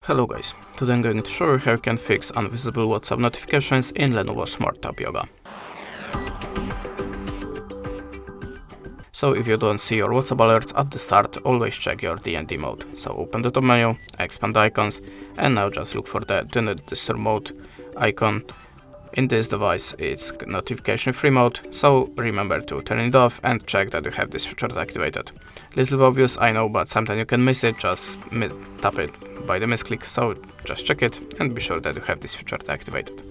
Hello guys, today I'm going to show you how you can fix invisible WhatsApp notifications in Lenovo Smart Tab Yoga. So if you don't see your WhatsApp alerts at the start, always check your DND mode. So open the top menu, expand the icons, and now just look for the Do Not Disturb mode icon. In this device it's notification free mode, so remember to turn it off and check that you have this feature activated. Little obvious, I know, but sometimes you can miss it, just tap it by the misclick, so just check it and be sure that you have this feature activated.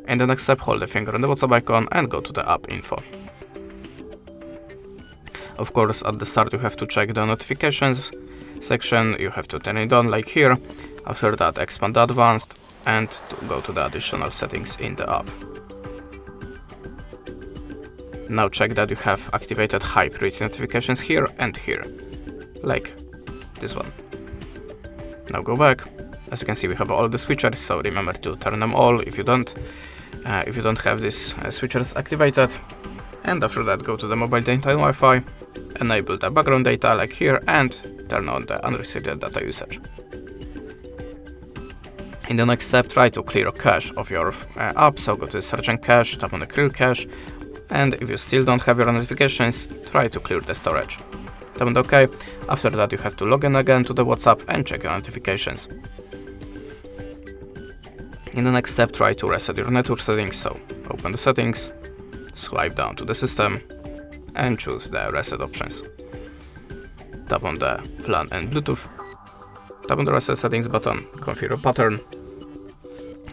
In the next step, hold the finger on the WhatsApp icon and go to the app info. Of course, at the start you have to check the notifications section, you have to turn it on like here. After that, expand the advanced and go to the additional settings in the app. Now check that you have activated high priority notifications here and here, like this one. Now go back. As you can see, we have all the switchers, so remember to turn them all if you don't have these switchers activated. And after that, go to the mobile data and Wi-Fi, enable the background data like here, and turn on the unrestricted data usage. In the next step, try to clear cache of your app, so go to the search and cache, tap on the clear cache, and if you still don't have your notifications, try to clear the storage. Tap on OK. After that, you have to log in again to the WhatsApp and check your notifications. In the next step, try to reset your network settings, so open the settings, swipe down to the system, and choose the reset options. Tap on the LAN and Bluetooth, tap on the reset settings button, configure a pattern,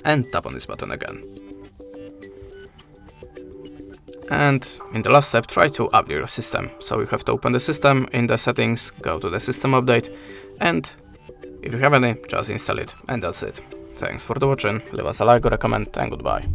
and tap on this button again. And in the last step, try to update your system. So you have to open the system, in the settings, go to the system update, and if you have any, just install it, and that's it. Thanks for watching, leave us a like or a comment, and goodbye.